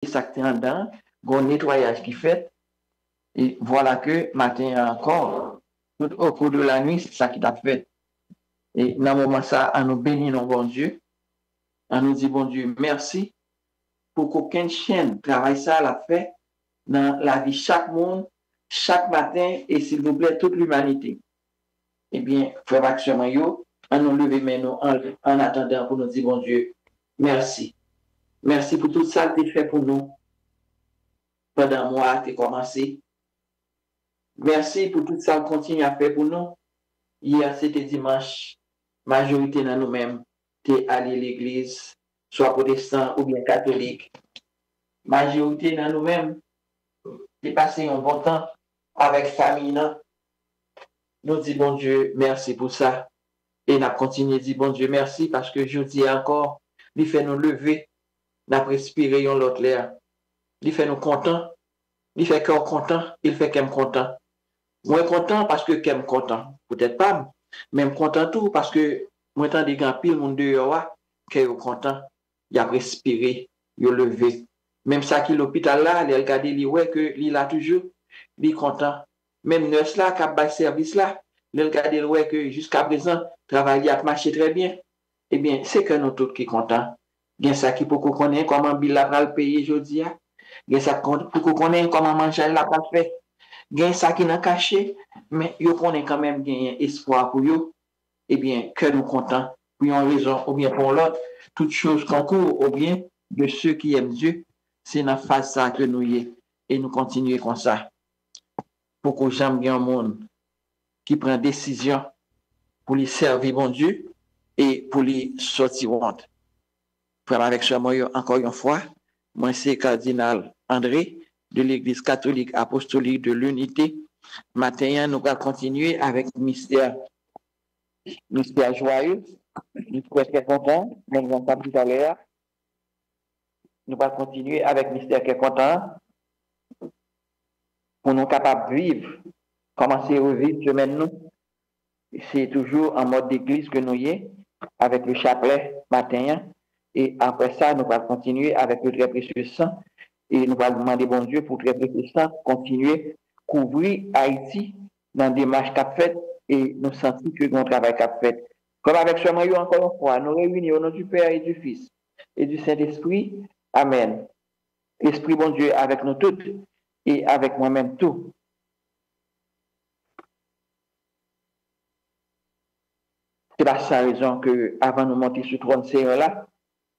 ça qui est en dedans, un nettoyage qui fait. Et voilà que matin encore, tout au cours de la nuit, c'est ça qui t'a fait. Et dans le moment ça, à nous bénir, bon Dieu, à nous dire, bon Dieu, merci pour qu'aucune chaîne travaille ça à la fait dans la vie de chaque monde, chaque matin, et s'il vous plaît, toute l'humanité. Eh bien, frère Action Mayo, à nous lever maintenant en attendant pour nous dire, bon Dieu, merci. Merci pour tout ça que tu fait pour nous pendant le mois que tu commencé. Merci pour tout ça que tu continues à faire pour nous. Hier, c'était dimanche. Majorité dans nous-mêmes, tu es allé à l'église, soit protestant ou bien catholique. Majorité dans nous-mêmes, tu passé un bon temps avec famille. Nous disons, bon Dieu, merci pour ça. Et nous continuons de dire, bon Dieu, merci parce que je dis encore, il fait nous lever, nous respirer l'autre l'air. Il fait nous contents, il fait qu'on content, il fait qu'on content. Moi content parce que qu'aime content. Peut-être pas, même content tout parce que moi tant des grands pile monde dehors que content, il a respiré, il a levé. Même ça qui l'hôpital là, il regarde il ouais que il a toujours, il content. Même nurse là qui a bail service là, il regarde ouais que jusqu'à présent travail a marché très bien. Eh bien, c'est que nous tous qui content. Bien ça qui pour qu'on connaisse comment Bill a le payer aujourd'hui. Bien ça pour qu'on connaisse comment manger la pas fait. Gen ça qui n'a caché, mais yo connaît quand même gagner espoir pour yo. Eh bien, que nous contents, pour une raison ou bien pour l'autre, toutes choses concourent au bien de ceux qui aiment Dieu. C'est dans phase ça que nous y est. Et nous continuons comme ça. Pour que j'aime bien un monde qui prend décision pour lui servir bon Dieu et pour lui sortir honte. Frère avec ce moi encore une fois, moi c'est cardinal André de l'Église catholique apostolique de l'unité. Matin, nous allons continuer avec mystère joyeux. Nous sommes très contents, nous n'avons pas tout à l'heure. Nous allons continuer avec mystère qui est content pour nous capables de vivre, commencer à vivre semaine nous. C'est toujours en mode d'église que nous y est, avec le chapelet matin. Et après ça, nous allons continuer avec le très précieux sang. Et nous allons demander, bon Dieu, pour le très précieux sang, continuer à couvrir Haïti dans des démarche qu'a fait et nous sentons que notre travail qu'a fait. Comme avec ce maillot, encore une fois, nous réunissons au nom du Père et du Fils et du Saint-Esprit. Amen. Esprit bon Dieu avec nous toutes et avec moi-même tout. C'est pas sa raison que avant de monter sur le trône Seigneur là,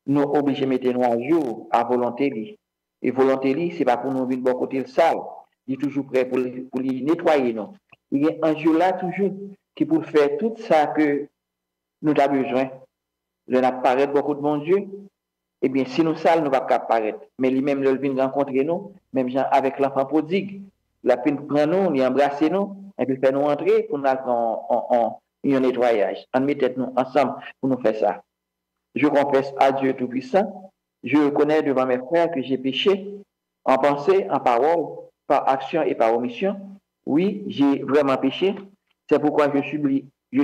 nous obligés de mettre nous à jour à volonté. Et volonté, c'est pas pour nous venir de bon côté le sale. Il est toujours prêt pour les nettoyer. Non? Il y a un jour là toujours qui pour faire tout ça que nous avons besoin. Je n'apparaître beaucoup de bon Dieu. Eh bien, si nous sales, nous ne pouvons pas apparaître. Mais lui-même, il vient rencontrer nous, même genre avec l'enfant prodigue. La peine prend nous, il embrasse nous, et puis fait nous entrer pour nous en nettoyage. On met nous ensemble pour nous faire ça. Je confesse à Dieu Tout-Puissant. Je reconnais devant mes frères que j'ai péché en pensée, en parole, par action et par omission. Oui, j'ai vraiment péché. C'est pourquoi je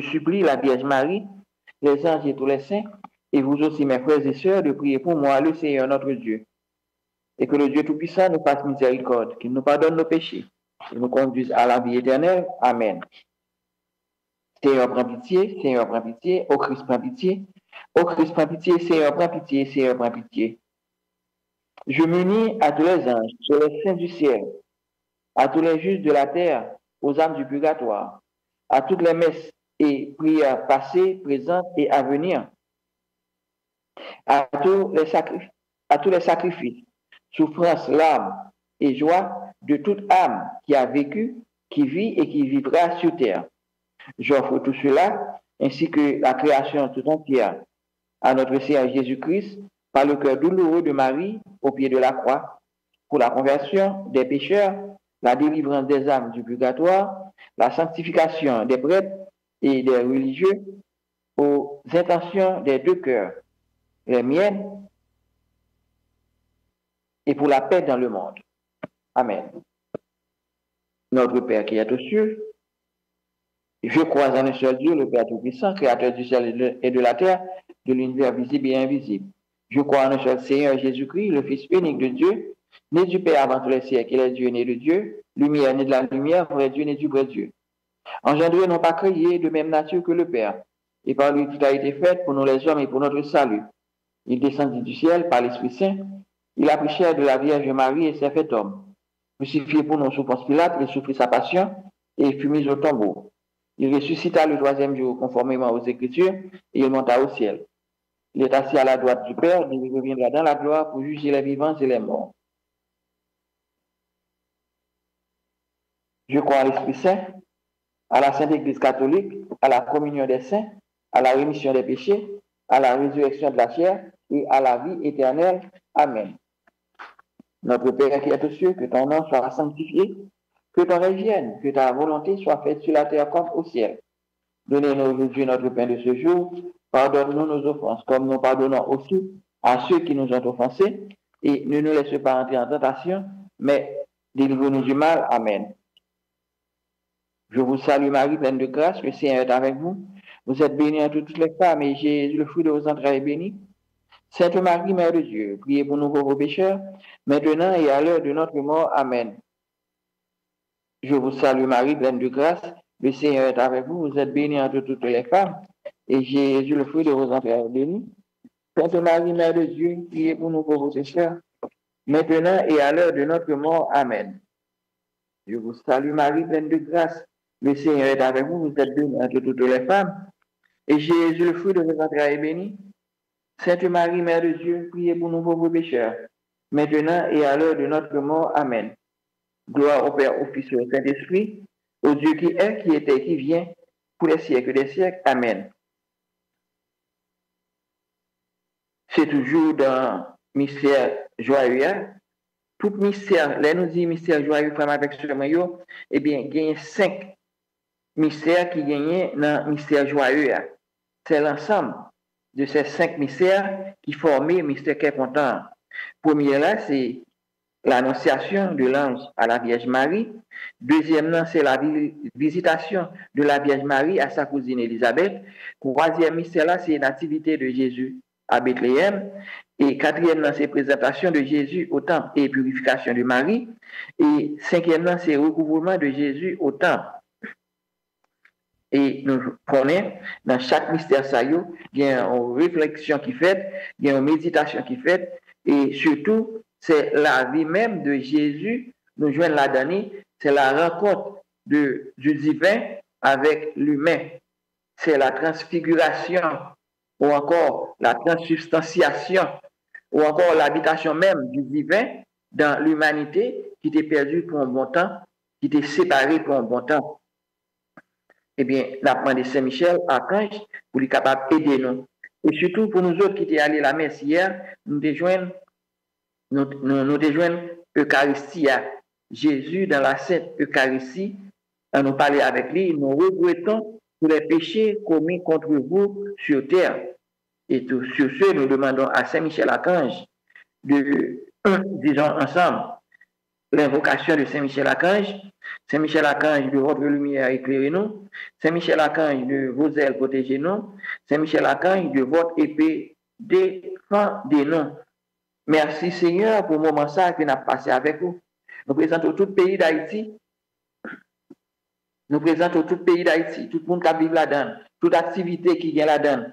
supplie la Vierge Marie, les anges et tous les saints, et vous aussi, mes frères et sœurs, de prier pour moi, le Seigneur notre Dieu. Et que le Dieu Tout-Puissant nous fasse miséricorde, qu'il nous pardonne nos péchés, et nous conduise à la vie éternelle. Amen. Seigneur, prends pitié, Seigneur, prends pitié, ô Christ, prends pitié. Ô Christ, prends pitié, Seigneur, prends pitié, Seigneur, prends pitié. Je m'unis à tous les anges, sur les saints du ciel, à tous les justes de la terre, aux âmes du purgatoire, à toutes les messes et prières passées, présentes et à venir, à tous les sacrifices, souffrances, larmes et joie de toute âme qui a vécu, qui vit et qui vivra sur terre. J'offre tout cela, ainsi que la création tout entière, à notre Seigneur Jésus-Christ, par le cœur douloureux de Marie, au pied de la croix, pour la conversion des pécheurs, la délivrance des âmes du purgatoire, la sanctification des prêtres et des religieux, aux intentions des deux cœurs, les miennes, et pour la paix dans le monde. Amen. Notre Père qui est aux cieux, je crois en un seul Dieu, le Père Tout-Puissant, Créateur du ciel et de la terre, de l'univers visible et invisible. Je crois en un seul Seigneur Jésus-Christ, le Fils unique de Dieu, né du Père avant tous les siècles, il est Dieu, né de Dieu, lumière, né de la lumière, vrai Dieu, né du vrai Dieu. Engendré, non pas créé, de même nature que le Père. Et par lui, tout a été fait pour nous les hommes et pour notre salut. Il descendit du ciel par l'Esprit Saint. Il a pris chair de la Vierge Marie et s'est fait homme. Crucifié pour nous sous Ponce Pilate, il souffrit sa passion et fut mis au tombeau. Il ressuscita le troisième jour conformément aux Écritures et il monta au ciel. Il est assis à la droite du Père, il reviendra dans la gloire pour juger les vivants et les morts. Je crois à l'Esprit Saint, à la Sainte Église catholique, à la communion des saints, à la rémission des péchés, à la résurrection de la chair et à la vie éternelle. Amen. Notre Père qui est aux cieux, que ton nom soit sanctifié, que ton règne vienne, que ta volonté soit faite sur la terre comme au ciel. Donnez-nous aujourd'hui notre pain de ce jour. Pardonne-nous nos offenses, comme nous pardonnons aussi à ceux qui nous ont offensés. Et ne nous laisse pas entrer en tentation, mais délivre-nous du mal. Amen. Je vous salue Marie, pleine de grâce, le Seigneur est avec vous. Vous êtes bénie entre toutes les femmes, et Jésus, le fruit de vos entrailles, est béni. Sainte Marie, Mère de Dieu, priez pour nous pauvres pécheurs, maintenant et à l'heure de notre mort. Amen. Je vous salue Marie, pleine de grâce, le Seigneur est avec vous. Vous êtes bénie entre toutes les femmes, et Jésus, le fruit de vos entrailles, est béni. Sainte Marie, Mère de Dieu, priez pour nous pauvres pécheurs, maintenant et à l'heure de notre mort. Amen. Je vous salue Marie, pleine de grâce, le Seigneur est avec vous. Vous êtes bénie entre toutes les femmes, et Jésus, le fruit de vos entrailles, est béni. Sainte Marie, Mère de Dieu, priez pour nous pauvres pécheurs, maintenant et à l'heure de notre mort. Amen. Gloire au Père, au Fils et au Saint-Esprit, au Dieu qui est, qui était, qui vient, pour les siècles des siècles. Amen. C'est toujours dans mystère joyeux. Tout mystère, là nous dit mystère joyeux, femme avec ce maillot, eh bien, il y a 5 mystères qui gagnent dans mystère joyeux. C'est l'ensemble de ces 5 mystères qui forment le mystère qui est content. Premier là, c'est l'annonciation de l'ange à la Vierge Marie. Deuxième, c'est la visitation de la Vierge Marie à sa cousine Élisabeth. Troisième mystère là, c'est la nativité de Jésus à Bethléem. Et quatrième, c'est la présentation de Jésus au temple et purification de Marie. Et cinquième, c'est le recouvrement de Jésus au temple. Et nous prenons dans chaque mystère, il y a une réflexion qui fait, il y a une méditation qui fait, et surtout, c'est la vie même de Jésus, nous joignons la dernière, c'est la rencontre du divin avec l'humain. C'est la transfiguration, ou encore la transsubstantiation, ou encore l'habitation même du divin dans l'humanité qui était perdue pour un bon temps, qui était séparée pour un bon temps. Eh bien, la demandé Saint-Michel, archange, pour lui capable d'aider nous. Et surtout pour nous autres qui étaient allés à la messe hier, nous déjoignons Eucharistie, Jésus dans la Sainte Eucharistie, à nous parler avec lui, nous regrettons tous les péchés commis contre vous sur terre. Et tout, sur ce, nous demandons à Saint-Michel Archange de, disons ensemble, l'invocation de Saint-Michel Archange. Saint-Michel Archange, de votre lumière, éclairez-nous. Saint-Michel Archange, de vos ailes, protégez-nous. Saint-Michel Archange, de votre épée, défendez-nous. Merci Seigneur pour le moment ça que nous avons passé avec vous. Nous présentons tout le pays d'Haïti. Nous présentons tout le pays d'Haïti, tout le monde qui vit là-dedans, toute activité qui vient là-dedans.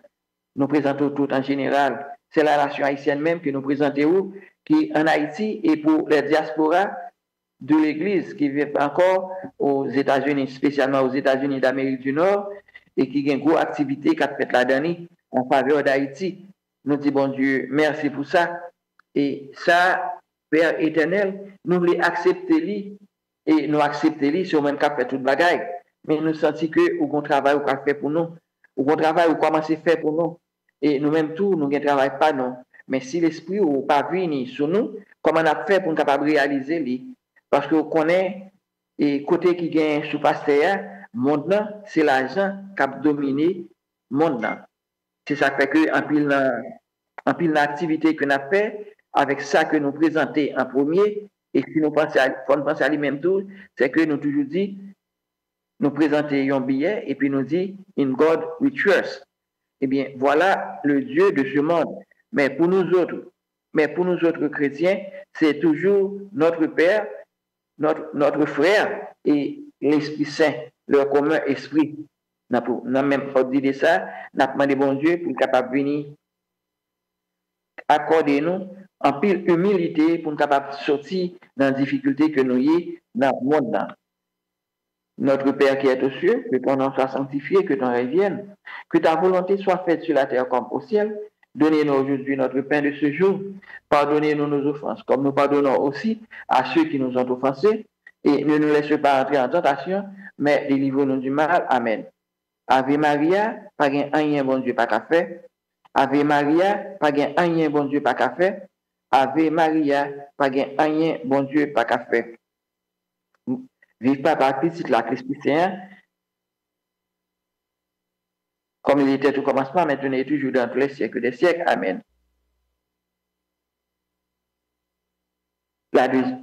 Nous présentons tout en général. C'est la nation haïtienne même que nous présentons, qui en Haïti et pour les diasporas de l'Église qui vivent encore aux États-Unis, spécialement aux États-Unis d'Amérique du Nord, et qui ont une grosse activité qui a fait là-dedans en faveur d'Haïti. Nous disons, bon Dieu, merci pour ça. Et ça, Père éternel, nous voulons accepter et nous accepter sur même qu'à fait toute bagaille. Mais nous sentons que au travail qu'on fait pour nous, au travail qu'on commence à faire pour nous, et nous-mêmes tout, nous ne travaillons pas non. Mais si l'esprit ou pas venu sur nous, comment on a fait pour nous capable réaliser lui? Parce que on connaît et côté qui gagne sous pasteur, monde c'est l'argent qui a dominé monde. C'est ça qui fait que en pile d'activité que nous avons fait avec ça que nous présentons en premier, et si nous pensons à lui-même tout, c'est que nous toujours dit, nous présentons un billet et puis nous dit, in God we trust. Eh bien, voilà le Dieu de ce monde. Mais pour nous autres chrétiens, c'est toujours notre Père, notre frère et l'Esprit Saint, leur commun esprit. N'a même pas dit ça, n'a demandé bon Dieu pour capable venir accorder nous en pile humilité pour nous capable sortir dans les difficultés que nous y dans le monde. Notre Père qui est aux cieux, que ton nom soit sanctifié, que ton règne vienne, que ta volonté soit faite sur la terre comme au ciel. Donnez-nous aujourd'hui notre pain de ce jour. Pardonnez-nous nos offenses, comme nous pardonnons aussi à ceux qui nous ont offensés. Et ne nous laisse pas entrer en tentation, mais délivre-nous du mal. Amen. Ave Maria, pas rien bon Dieu pas qu'à faire. Ave Maria, pas rien bon Dieu pas qu'à faire. Ave Maria, pas rien bon Dieu pas qu'à faire. Vive pas par Christ la Christ Saint, comme il était au commencement, maintenant et toujours dans tous les siècles des siècles. Amen.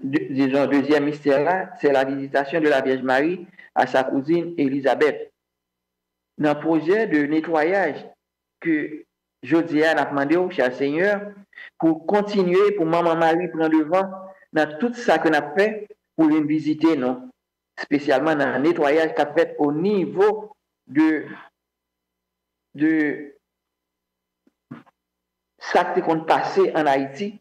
Disons, deuxième mystère là, c'est la visitation de la Vierge Marie à sa cousine Élisabeth. Dans le projet de nettoyage que Jodia a demandé au cher Seigneur pour continuer, pour Maman Marie prendre devant dans tout ça qu'on a fait pour les visiter, non? Spécialement dans le nettoyage qu'a fait au niveau de ça qu'on a passé en Haïti,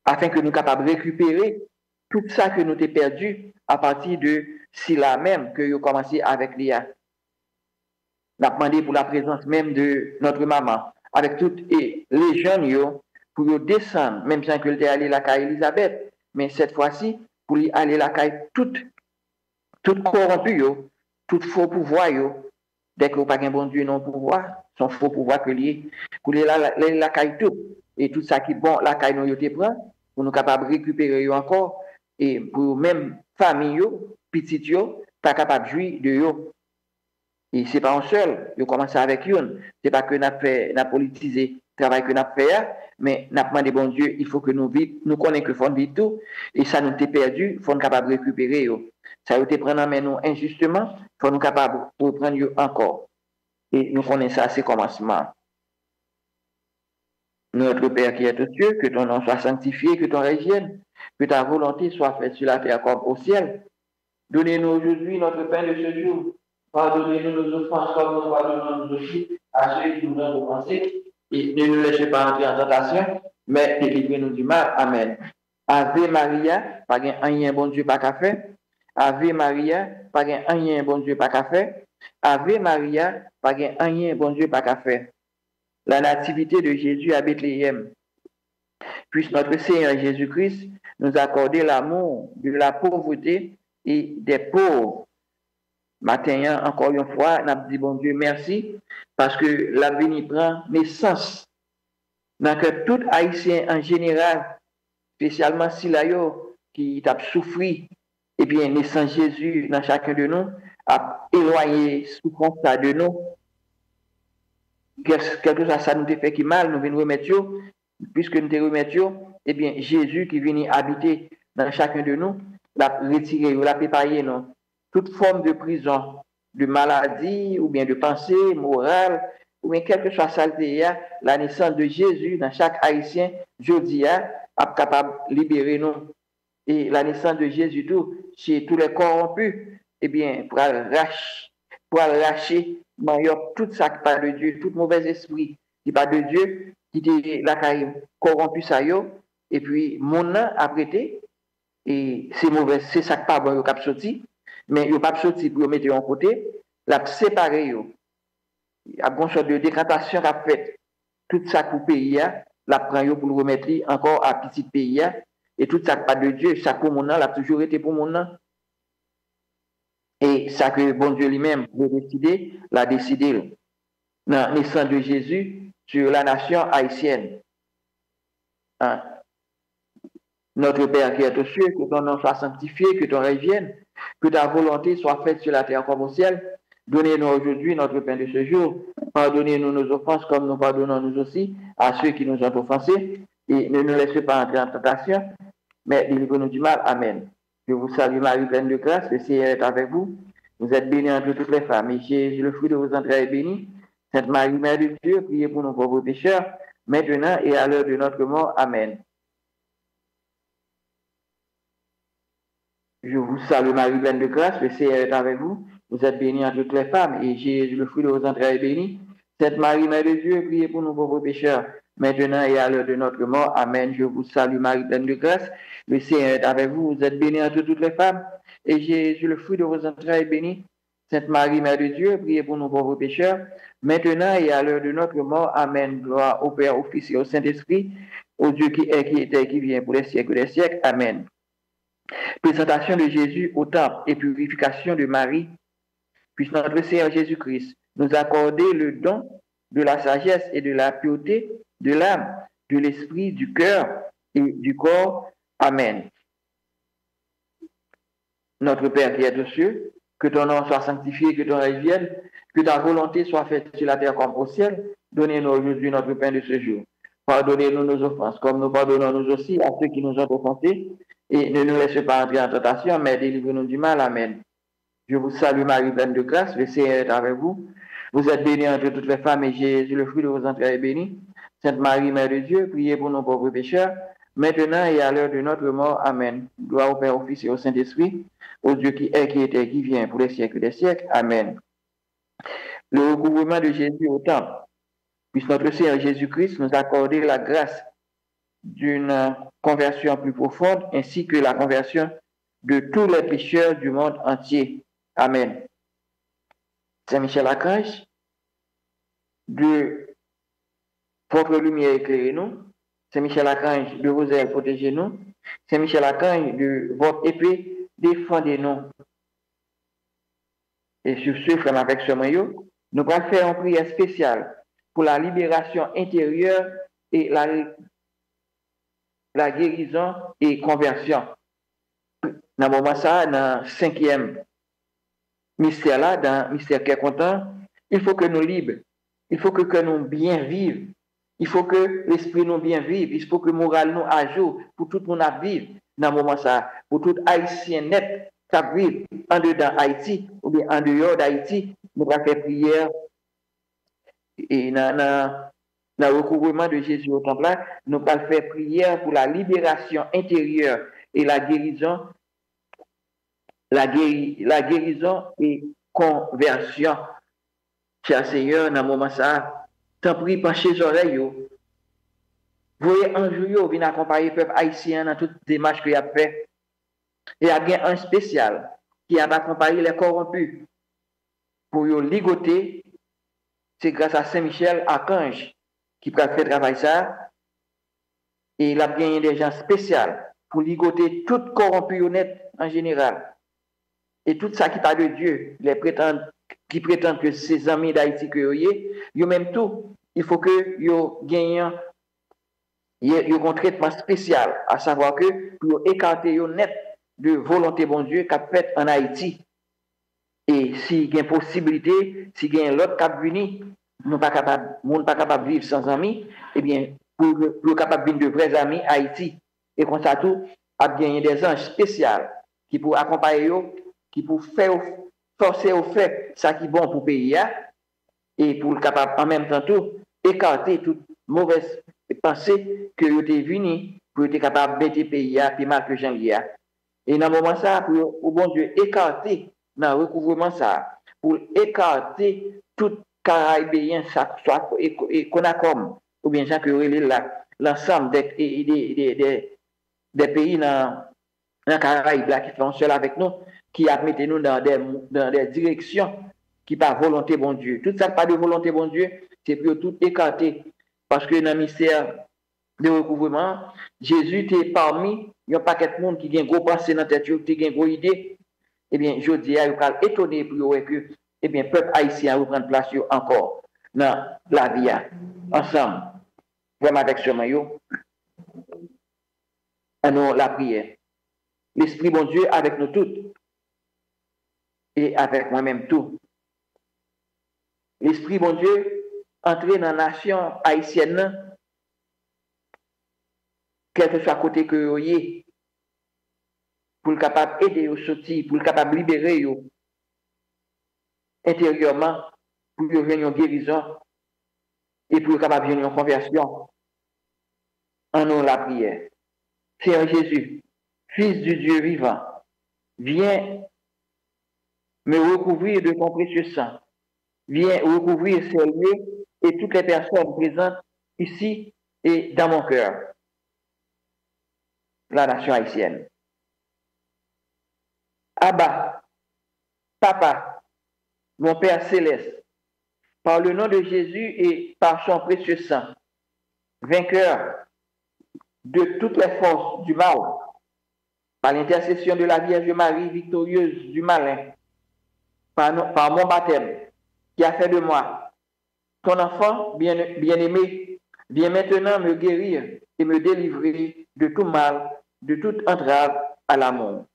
afin que nous soyons capables de récupérer tout ça que nous avons perdu à partir de là même que nous avons commencé avec l'IA. Nous avons demandé pour la présence même de notre maman, avec toutes les jeunes, pour descendre, même si elle est allée la caille Elisabeth, mais cette fois-ci, pour aller la caille toute corrompue, tout faux pouvoir, dès que vous n'avez pas un bon Dieu non pouvoir, son faux pouvoir que lié, pour la caille tout, et tout ça qui est bon, la caille nous te prend, pour nous capables de récupérer encore, et pour même famille, petite, pas capable de jouir de yo. Et c'est pas un seul, yo commence avec une, c'est pas que n'a politisé le travail que n'a fait, mais n'a demandé bon Dieu, il faut que nous vivions, nous connaissons que font vivre tout, et ça nous t'est perdu, faut nous capable de récupérer yo. Ça a été prendre en main nous injustement, faut nous capable de reprendre yo encore. Et nous connaissons ça, c'est commencement. Notre Père qui est aux cieux, que ton nom soit sanctifié, que ton règne vienne, que ta volonté soit faite sur la terre comme au ciel. Donnez-nous aujourd'hui notre pain de ce jour. Pardonnez-nous nos offenses comme nous pardonnons nous aussi à ceux qui nous ont offensés. Et ne nous laissez pas entrer en tentation, mais délivrez-nous du mal. Amen. Ave Maria, pas rien bon Dieu pas qu'à faire. Ave Maria, pas rien bon Dieu pas qu'à faire. Ave Maria, pas rien bon Dieu pas qu'à faire. La nativité de Jésus à Bethléem. Puisse notre Seigneur Jésus-Christ nous accorder l'amour de la pauvreté et des pauvres. Matin, encore une fois, nous dit bon Dieu merci parce que l'avenir prend naissance. Dans que tout Haïtien en général, spécialement si là qui a souffert, et bien naissance Jésus dans chacun de nous, a éloigné souffrance de nous. Quelque chose ça nous fait qui mal, nous venons remettre, puisque nous te remettons, eh bien Jésus qui vient habiter dans chacun de nous, l'a retiré, l'a préparé, non? Toute forme de prison, de maladie, ou bien de pensée morale, ou bien quelque chose saleté, la naissance de Jésus dans chaque Haïtien, jeudi, est capable de libérer nous. Et la naissance de Jésus, tout, chez tous les corrompus, eh bien, pour arracher, tout ça qui parle de Dieu, tout mauvais esprit qui parle de Dieu, qui était la corrompu ça, et puis mon nom a prêté, et c'est mauvais, c'est ça qui parle bon, cap sorti. Mais il n'y a pas de sorti pour mettre en côté, la séparer. Il y a une sorte de décantation qu'a fait tout ça pour le pays, la prend pour le remettre encore à petit pays, et tout ça pas de Dieu, ça pour mon nom, l'a toujours été pour mon nom. Et ça que bon Dieu lui-même veut décider, l'a décidé dans la naissance de Jésus sur la nation haïtienne. Hein? Notre Père qui est aux cieux, que ton nom soit sanctifié, que ton règne vienne, que ta volonté soit faite sur la terre comme au ciel. Donnez-nous aujourd'hui notre pain de ce jour. Pardonnez-nous nos offenses comme nous pardonnons nous aussi à ceux qui nous ont offensés. Et ne nous laissez pas entrer en tentation, mais délivre-nous du mal. Amen. Je vous salue Marie, pleine de grâce, le Seigneur est avec vous. Vous êtes bénie entre toutes les femmes. Et Jésus, le fruit de vos entrailles, est béni. Sainte Marie, Mère de Dieu, priez pour nos pauvres pécheurs, maintenant et à l'heure de notre mort. Amen. Je vous salue Marie, pleine de grâce, le Seigneur est avec vous. Vous êtes bénie entre toutes les femmes, et Jésus, le fruit de vos entrailles, est béni. Sainte Marie, Mère de Dieu, priez pour nous pauvres pécheurs, maintenant et à l'heure de notre mort. Amen. Je vous salue Marie, pleine de grâce, le Seigneur est avec vous. Vous êtes bénie entre toutes les femmes, et Jésus, le fruit de vos entrailles, est béni. Sainte Marie, Mère de Dieu, priez pour nous pauvres pécheurs, maintenant et à l'heure de notre mort. Amen. Gloire au Père, au Fils et au Saint-Esprit, au Dieu qui est, qui était, qui vient pour les siècles des siècles. Amen. Présentation de Jésus au temple et purification de Marie. Puisse notre Seigneur Jésus-Christ nous accorder le don de la sagesse et de la pureté de l'âme, de l'esprit, du cœur et du corps. Amen. Notre Père qui est aux cieux, que ton nom soit sanctifié, que ton règne vienne, que ta volonté soit faite sur la terre comme au ciel. Donnez-nous aujourd'hui notre pain de ce jour. Pardonnez-nous nos offenses, comme nous pardonnons nous aussi à ceux qui nous ont offensés. Et ne nous laisse pas entrer en tentation, mais délivre-nous du mal. Amen. Je vous salue Marie, pleine de grâce, le Seigneur est avec vous. Vous êtes bénie entre toutes les femmes, et Jésus, le fruit de vos entrailles, est béni. Sainte Marie, Mère de Dieu, priez pour nos pauvres pécheurs, maintenant et à l'heure de notre mort. Amen. Gloire au Père, au Fils et au Saint-Esprit, au Dieu qui est, qui était, qui vient pour les siècles des siècles. Amen. Le recouvrement de Jésus au temple. Puisse notre Seigneur Jésus-Christ nous accorder la grâce d'une conversion plus profonde, ainsi que la conversion de tous les pécheurs du monde entier. Amen. Saint Michel Archange, de votre lumière éclairez-nous. Saint Michel Archange, de vos ailes protégez-nous. Saint Michel Archange, de votre épée défendez-nous. Et sur ce, frère avec ce maillot, nous allons faire une prière spéciale pour la libération intérieure et la guérison et conversion. Dans le moment ça, dans le 5e mystère là, dans le mystère qui est content, il faut que nous libres, il faut que nous bien vivions, il faut que l'esprit nous bien vive, il faut que le moral nous à jour pour tout le monde à vivre dans le moment ça, pour tout Haïtien net qui vit en dedans Haïti ou bien en dehors d'Haïti, nous allons faire prière et dans le recouvrement de Jésus au temple là, nous allons faire prière pour la libération intérieure et la guérison. La guérison et conversion. Cher Seigneur, dans le moment ça, t'en prie, penchez les oreilles. Voyez un jour, venez accompagner le peuple haïtien dans toutes les démarches qu'il a fait. Et il y a bien un spécial qui a accompagné les corrompus pour les ligoter. C'est grâce à Saint-Michel Archange qui peut faire travail ça. Et il a gagné des gens spéciaux pour ligoter tout corrompu honnête en général. Et tout ça qui parle de Dieu, qui prétendent que ces amis d'Haïti que yo même tout, il faut que yo gagnent un traitement spécial, à savoir que pour écarter yo net de volonté bon Dieu qu'a fait en Haïti. Et si il y a une possibilité, si il y a l'autre qui venu, nous pas capable, monde pas capable de vivre sans amis, eh bien pour capable de vivre de vrais amis Haïti. Et comme ça tout, a gagné des anges spéciaux qui pour accompagner yo, qui pour faire forcer au fait ça qui est bon pour le pays et pour le capable en même temps tout écarter toute mauvaise pensée que vous êtes venu pour être capable de mettre le pays puis mal que j'en ai. Et dans le moment ça pour bon Dieu écarter dans le recouvrement ça pour écarter tout Caraïbéen ça soit et Conacom ou bien gens que là l'ensemble des pays dans la Caraïbe là qui font seul avec nous qui admettent nous dans des directions qui par volonté bon Dieu. Tout ça pas de volonté bon Dieu, c'est pour tout écarter. Parce que dans le mystère de recouvrement, Jésus était parmi un paquet de monde qui a une grosse pensée dans la tête, qui a une grosse idée. Eh bien, je dis, il y a étonné pour que, eh bien, peuple haïtien reprend place encore dans la vie, ensemble. Vraiment avec ce maillot, nous la prière. L'Esprit bon Dieu avec nous toutes. Et avec moi-même tout. L'Esprit bon Dieu entrer dans la nation haïtienne, quel que soit côté que vous ayez, pour le capable aider au sortir, pour le capable libérer intérieurement, pour venir en guérison et pour le capable venir en conversion. en nous la prière. Seigneur Jésus, Fils du Dieu vivant, viens me recouvrir de ton précieux sang. Viens recouvrir ces lieux et toutes les personnes présentes ici et dans mon cœur, la nation haïtienne. Abba, Papa, mon Père céleste, par le nom de Jésus et par son précieux sang, vainqueur de toutes les forces du mal, par l'intercession de la Vierge Marie victorieuse du malin, par mon baptême, qui a fait de moi ton enfant bien-aimé, viens maintenant me guérir et me délivrer de tout mal, de toute entrave à l'amour.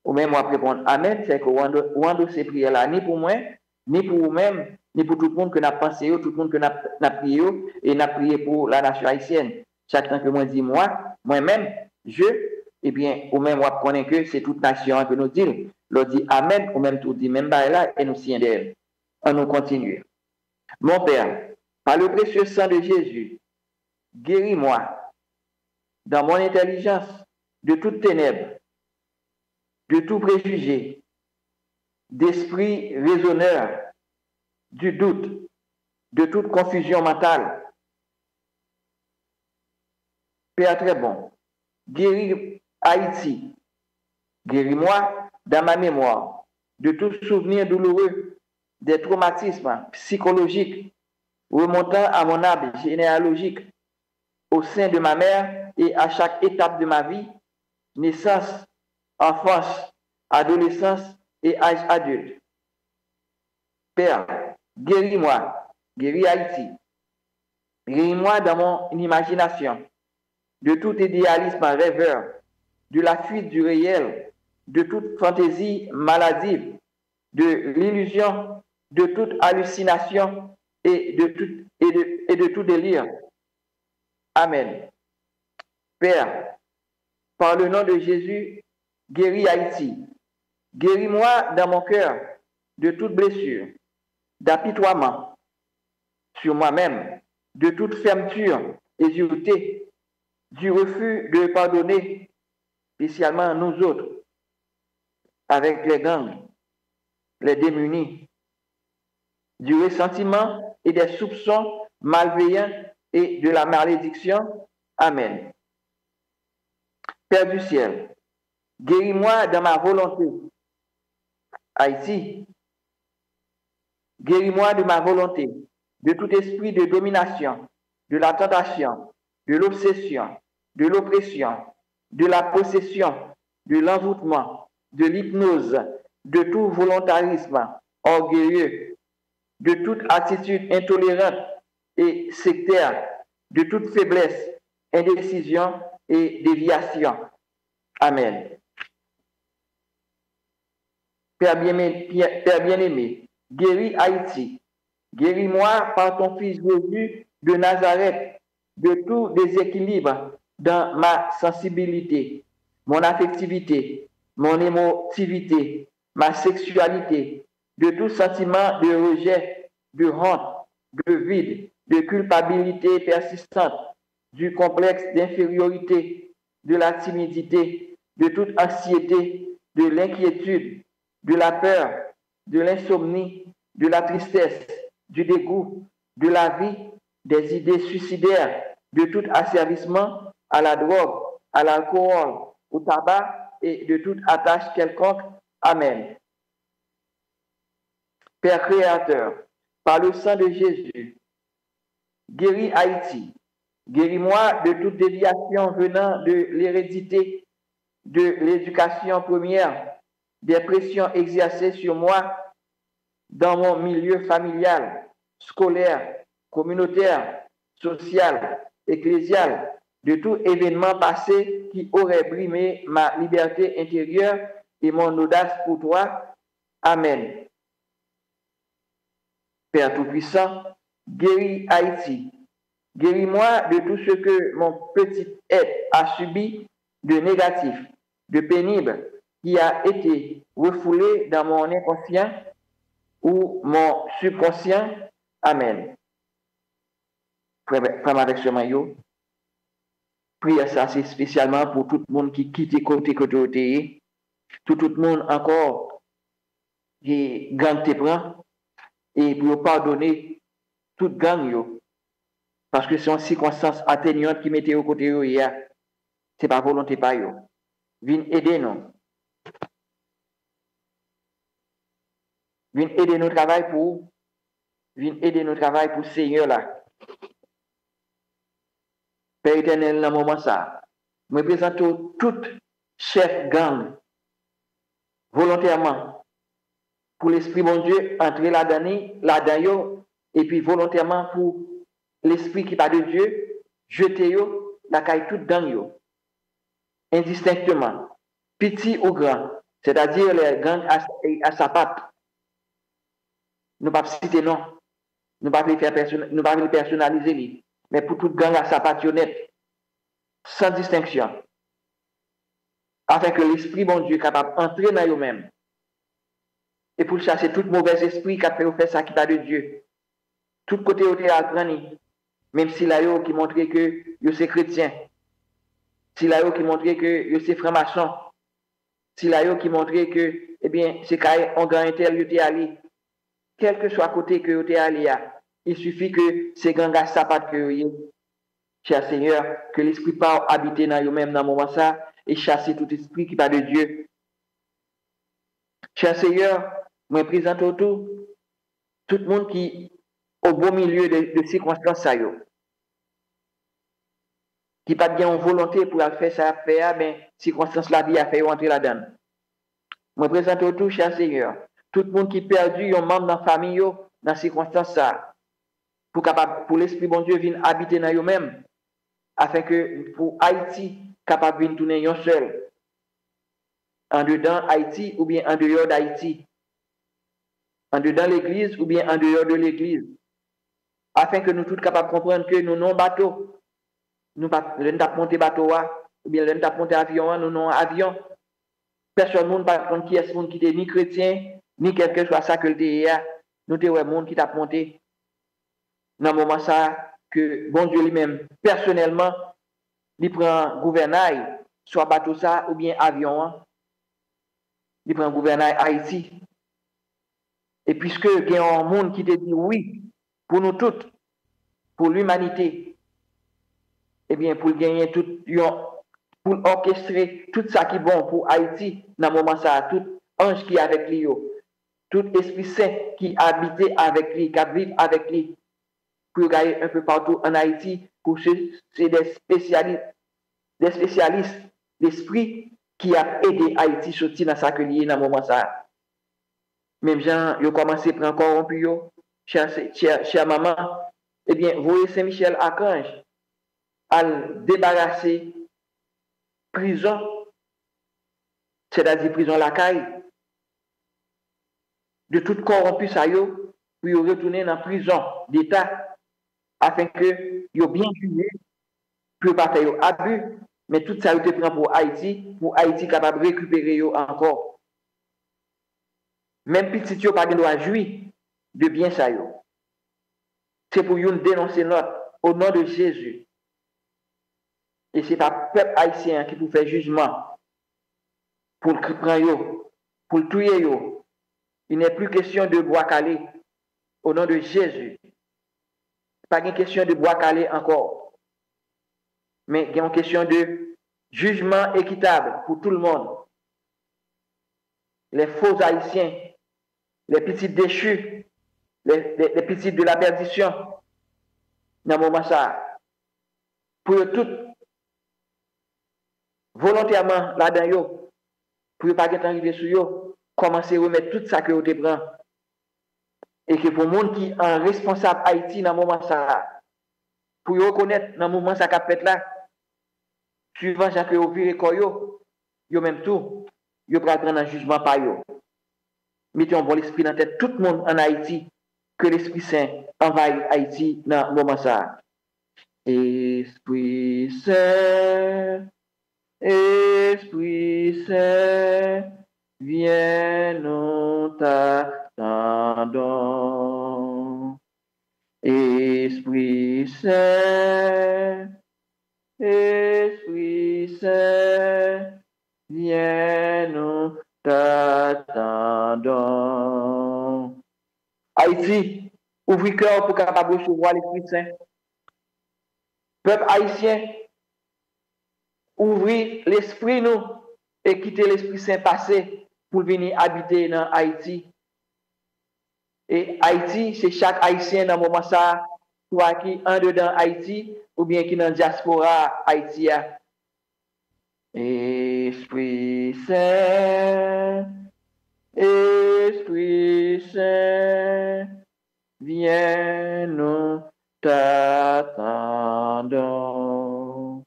Ou même moi répondre Amen, c'est que on ces prières-là, ni pour moi, ni pour vous-même, ni pour tout le monde que n'a pensé, tout le monde que n'a prié, et n'a prié pour la nation haïtienne. Chaque temps que moi dis moi-même, eh bien, ou même moi connais que c'est toute nation que nous disons. L'on dit Amen, ou même tout dit même là, et nous signons d'elle. On nous continue. Mon Père, par le précieux sang de Jésus, guéris-moi dans mon intelligence de toute ténèbres, de tout préjugé, d'esprit raisonneur, du doute, de toute confusion mentale. Père très bon, guéris Haïti, guéris-moi dans ma mémoire de tout souvenir douloureux, des traumatismes psychologiques remontant à mon arbre généalogique au sein de ma mère et à chaque étape de ma vie, naissance, enfance, adolescence et âge adulte. Père, guéris-moi, guéris Haïti. Guéris-moi dans mon imagination, de tout idéalisme rêveur, de la fuite du réel, de toute fantaisie maladive, de l'illusion, de toute hallucination et de tout délire. Amen. Père, par le nom de Jésus, guéris Haïti. Guéris-moi dans mon cœur de toute blessure, d'apitoiement sur moi-même, de toute fermeture et dureté, du refus de pardonner, spécialement nous autres, avec les gangs, les démunis, du ressentiment et des soupçons malveillants et de la malédiction. Amen. Père du ciel, guéris-moi dans ma volonté. Haïti, guéris-moi de ma volonté, de tout esprit de domination, de la tentation, de l'obsession, de l'oppression, de la possession, de l'envoûtement, de l'hypnose, de tout volontarisme orgueilleux, de toute attitude intolérante et sectaire, de toute faiblesse, indécision et déviation. Amen. Père bien-aimé, guéris Haïti. Guéris-moi par ton Fils Jésus de Nazareth de tout déséquilibre dans ma sensibilité, mon affectivité, mon émotivité, ma sexualité, de tout sentiment de rejet, de honte, de vide, de culpabilité persistante, du complexe d'infériorité, de la timidité, de toute anxiété, de l'inquiétude, de la peur, de l'insomnie, de la tristesse, du dégoût, de la vie, des idées suicidaires, de tout asservissement à la drogue, à l'alcool, au tabac et de toute attache quelconque. Amen. Père créateur, par le sang de Jésus, guéris Haïti. Guéris-moi de toute déviation venant de l'hérédité, de l'éducation première, des pressions exercées sur moi dans mon milieu familial, scolaire, communautaire, social, ecclésial, de tout événement passé qui aurait brimé ma liberté intérieure et mon audace pour toi. Amen. Père Tout-Puissant, guéris Haïti. Guéris-moi de tout ce que mon petit être a subi de négatif, de pénible, qui a été refoulé dans mon inconscient ou mon subconscient. Amen. Frère avec ce maillot. prière ça, c'est spécialement pour tout le monde qui quitte côté, tout le monde encore qui gang te prend, et pour pardonner toute gang yo. Parce que c'est une circonstance atténuante qui mettait au côté yo hier. C'est pas volonté pas yo. Vin aider nous. Vin aider nos travail pour Seigneur là. Père éternel, dans le moment ça, je présente tout chef gang volontairement pour l'Esprit bon Dieu entrer là-dedans, et puis volontairement pour l'Esprit qui parle de Dieu, jeter yo, la caille tout dans yo, indistinctement, petit ou grand, c'est-à-dire les gangs à sa patte. Nous ne pouvons pas citer non, nous ne pouvons pas le personnaliser, mais pour toute gang à sa patte honnête, sans distinction, afin que l'Esprit bon Dieu capable d'entrer dans eux-mêmes et pour chasser tout mauvais esprit qui a fait ça qui pas de Dieu. Tout côté où tu as même si là qui montre que c'est chrétien, si là qui montre que c'est franc-maçon, si là qui montre que eh bien c'est quand on grand inter yo allé, quel que soit côté que tu es allé, il suffit que ces gangas sapat que cher Seigneur, que l'esprit pas habiter dans eux-mêmes dans le moment ça et chasser tout esprit qui pas de Dieu. Cher Seigneur, je présente tout le monde qui au beau milieu de circonstances ça yo, qui pas bien en volonté pour faire ça faire, mais circonstances la vie a fait entrer là-dedans. Je présente tout, cher Seigneur, tout le monde qui perdu un membre dans la famille yo, dans circonstances ça, pour l'esprit bon Dieu vienne habiter dans eux-mêmes, afin que pour Haïti capable de tourner un seul, en dedans Haïti ou bien en dehors d'Haïti, en dedans l'église ou bien en dehors de l'église, afin que nous tous capables de comprendre que nous non bateau, nous pas monter bateau ou bien nous monter avion, nous non avion. Personne ne pas comprendre qui est ce monde qui est ni chrétien, ni quelque chose ça que le DEA, nous te ouais monde qui t'a monté dans le moment ça que bon Dieu lui-même personnellement il prend gouvernail soit bateau ça ou bien avion, il prend gouvernail Haïti. Et puisque il y a un monde qui te dit oui pour nous toutes, pour l'humanité, eh bien pour gagner tout, pour orchestrer tout ça qui est bon pour Haïti dans le moment ça, tout ange qui est avec lui, tout esprit saint qui habite avec lui, qui vit avec lui, pour gagner un peu partout en Haïti, pour c'est des spécialistes d'esprit qui a aidé Haïti sortir dans sa lié dans le moment ça. Même gens, ils ont commencé à prendre corrompu, cher maman, eh bien, voyez Saint-Michel Archange à débarrasser prison, c'est-à-dire prison la caille, de tout corrompu ça yo, pour retourner dans la prison d'État, afin que yo bien jugé, pour pas faire abus, mais tout ça yo te prend pour Haïti capable de récupérer yo encore. Même petit yo pas de droit jouir de bien ça yo. C'est pour nous dénoncer notre au nom de Jésus. Et c'est pas le peuple haïtien qui peut faire jugement pour le prendre yo, pour le tuer yo. Il n'est plus question de bois calé au nom de Jésus. Pas une question de bois calé encore. Mais il y a une question de jugement équitable pour tout le monde. Les faux haïtiens, les petits déchus, les petits de la perdition, dans le moment ça, pour eux tous, volontairement là-dedans, pour ne pas arriver sur eux, commencer à remettre tout ça que vous te prend. Et que pour le monde qui est responsable Haïti dans le moment ça, pour reconnaître dans le moment ça qu'a fait là, suivant ce que vous virez yo même tout, yo va prendre un jugement par yo. Mettez un bon esprit dans la tête tout le monde en Haïti, que l'Esprit Saint envahit Haïti dans le moment ça. Esprit Saint, viens nous t'attendons. Esprit Saint, viens, nous t'attendons. Haïti, ouvrez cœur pour capable recevoir l'Esprit Saint. Peuple haïtien, ouvrez l'esprit nous et quitter l'Esprit Saint passé pour venir habiter dans Haïti. Et Haïti, c'est chaque Haïtien dans le moment ça, soit qui en dedans Haïti ou bien qui dans la diaspora Haïti. Esprit Saint, Esprit Saint, viens, nous t'attendons.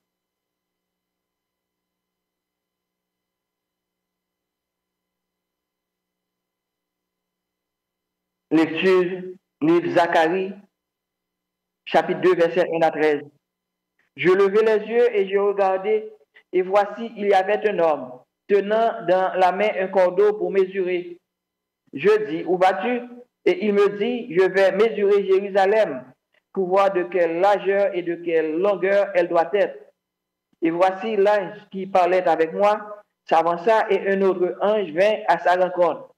Lecture, livre Zacharie, chapitre 2, verset 1 à 13. Je levai les yeux et je regardai, et voici, il y avait un homme tenant dans la main un cordeau pour mesurer. Je dis, où vas-tu? Et il me dit, je vais mesurer Jérusalem pour voir de quelle largeur et de quelle longueur elle doit être. Et voici l'ange qui parlait avec moi s'avança et un autre ange vint à sa rencontre.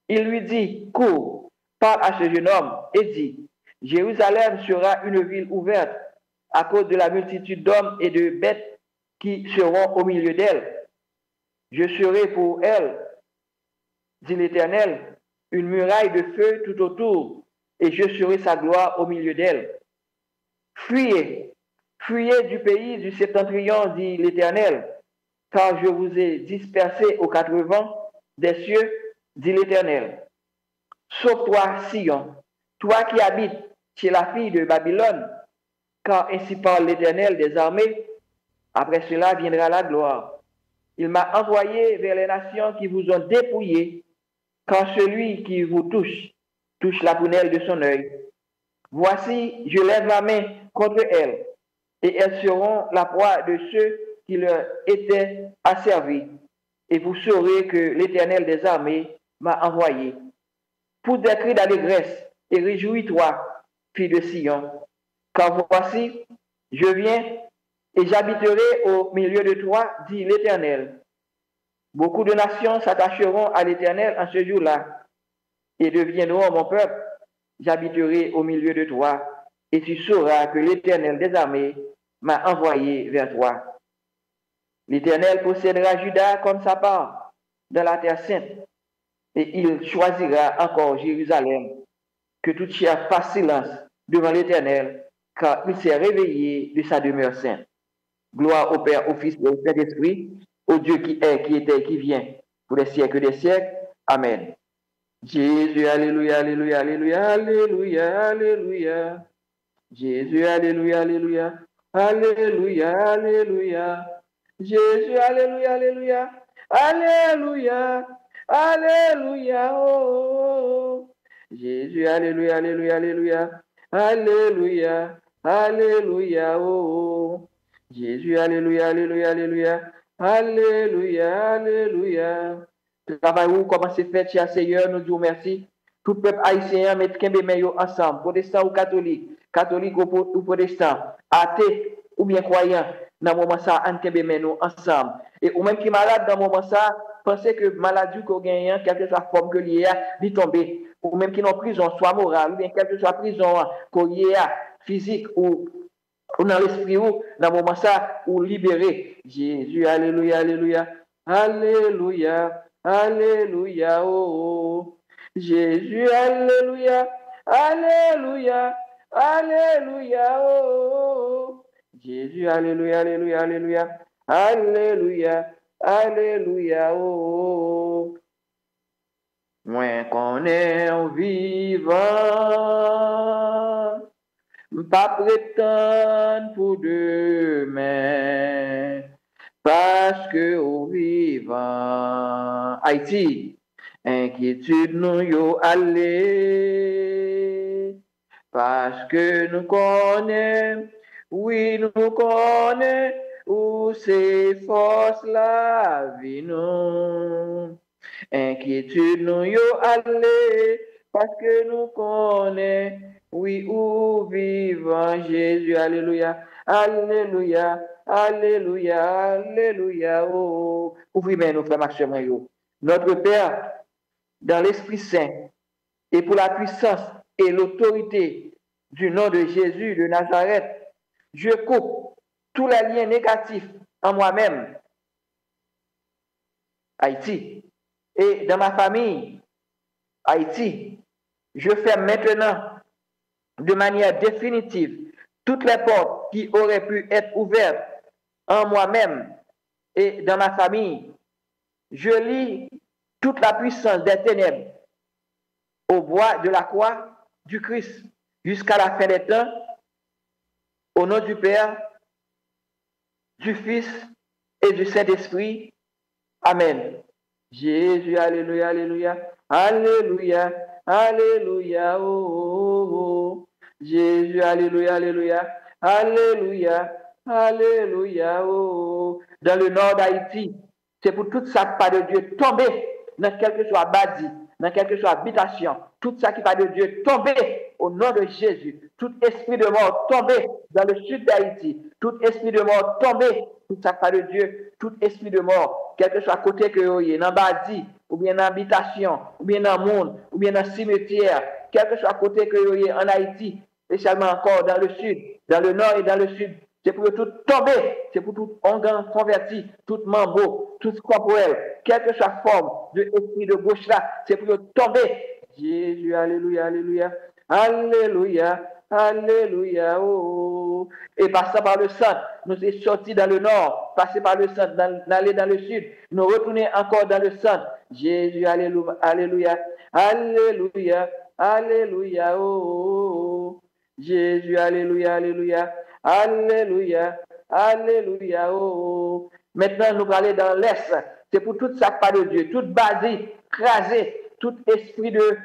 Il lui dit, cours, parle à ce jeune homme et dit, Jérusalem sera une ville ouverte à cause de la multitude d'hommes et de bêtes qui seront au milieu d'elle. Je serai pour elle, dit l'Éternel, une muraille de feu tout autour, et je serai sa gloire au milieu d'elle. Fuyez, fuyez du pays du septentrion, dit l'Éternel, car je vous ai dispersés aux quatre vents des cieux, dit l'Éternel. Sauve-toi, Sion, toi qui habites chez la fille de Babylone, car ainsi parle l'Éternel des armées, après cela viendra la gloire. Il m'a envoyé vers les nations qui vous ont dépouillés, quand celui qui vous touche la prunelle de son œil. Voici, je lève ma main contre elles, et elles seront la proie de ceux qui leur étaient asservis. Et vous saurez que l'Éternel des armées m'a envoyé. Pousse des cris d'allégresse et réjouis-toi, fille de Sion, car voici, je viens et j'habiterai au milieu de toi, dit l'Éternel. Beaucoup de nations s'attacheront à l'Éternel en ce jour-là et deviendront mon peuple. J'habiterai au milieu de toi et tu sauras que l'Éternel des armées m'a envoyé vers toi. L'Éternel possédera Juda comme sa part dans la terre sainte et il choisira encore Jérusalem. Que toute chair fasse silence devant l'Éternel, car il s'est réveillé de sa demeure sainte. Gloire au Père, au Fils et au Saint-Esprit, au Dieu qui est, qui était et qui vient, pour les siècles des siècles. Amen. Jésus, alléluia, alléluia, alléluia, alléluia, alléluia. Jésus, alléluia, alléluia, alléluia, alléluia. Jésus, alléluia, alléluia, alléluia, alléluia, oh. Jésus, alléluia, alléluia, alléluia, alléluia, alléluia, oh. Jésus, alléluia, alléluia, alléluia, alléluia, alléluia. Travail où commencez fait, cher Seigneur, nous disons merci. Tout peuple haïtien, mettre Kembe Meyo ensemble, protestant ou catholique, catholique ou protestant, athée ou bien croyant, dans le moment ça, on Kembe Meyo ensemble. Et ou même qui est malade dans le moment ça, pensez que maladie qu'on gagne, quelle que soit la forme que l'y a, d'y tomber. Ou même qui est en prison, soit morale, ou bien quelle que soit la prison qu'on y a, physique ou dans l'esprit ou dans le moment ça, ou libéré. Jésus, alléluia, alléluia, alléluia, alléluia, oh. Jésus, alléluia, alléluia, alléluia, oh. Jésus, alléluia, alléluia, alléluia, alléluia, alléluia, oh. Moi qu'on est en vivant, pas prétendre pour demain, parce que au vivant, Haïti, inquiétude nous yo aller, parce que nous connaissons, oui nous connaissons, où c'est force la vie nous. Inquiétude nous yo aller, parce que nous connaissons, oui, où vivant Jésus, alléluia, alléluia, Alléluia, Alléluia. Oh, ouvrez nous, frères Maxime. Notre Père, dans l'Esprit Saint, et pour la puissance et l'autorité du nom de Jésus de Nazareth, je coupe tous les liens négatifs en moi-même, Haïti, et dans ma famille, Haïti. Je ferme maintenant de manière définitive toutes les portes qui auraient pu être ouvertes en moi-même et dans ma famille. Je lie toute la puissance des ténèbres au bois de la croix du Christ jusqu'à la fin des temps, au nom du Père, du Fils et du Saint-Esprit. Amen. Jésus, alléluia, alléluia, alléluia, alléluia, oh, oh, oh. Jésus, alléluia, alléluia, alléluia, alléluia, oh. Dans le nord d'Haïti, c'est pour tout ça qui parle de Dieu tomber dans quel que soit bâti, dans quelle que soit habitation, tout ça qui parle de Dieu tomber au nom de Jésus. Tout esprit de mort tomber dans le sud d'Haïti, tout esprit de mort tomber, tout ça qui parle de Dieu, tout esprit de mort, quel que soit côté que vous êtes, dans bâti, ou bien dans habitation, ou bien dans le monde, ou bien dans le cimetière, quel que soit côté que vous êtes en Haïti, spécialement encore dans le sud, dans le nord et dans le sud. C'est pour tout tomber, c'est pour tout organe converti, tout mambo, tout corporel, quelle que soit la forme de esprit de gauche là, c'est pour tomber. Jésus, alléluia, alléluia, alléluia, alléluia, oh. Et passant par le centre, nous sommes sortis dans le nord, passé par le centre, aller dans le sud, nous retourner encore dans le centre. Jésus, alléluia, alléluia, alléluia, alléluia, oh. Jésus, alléluia, alléluia. Alléluia, alléluia, oh. Maintenant, nous allons dans l'Est. C'est pour tout ça pas de Dieu, toute base, crasé, tout esprit de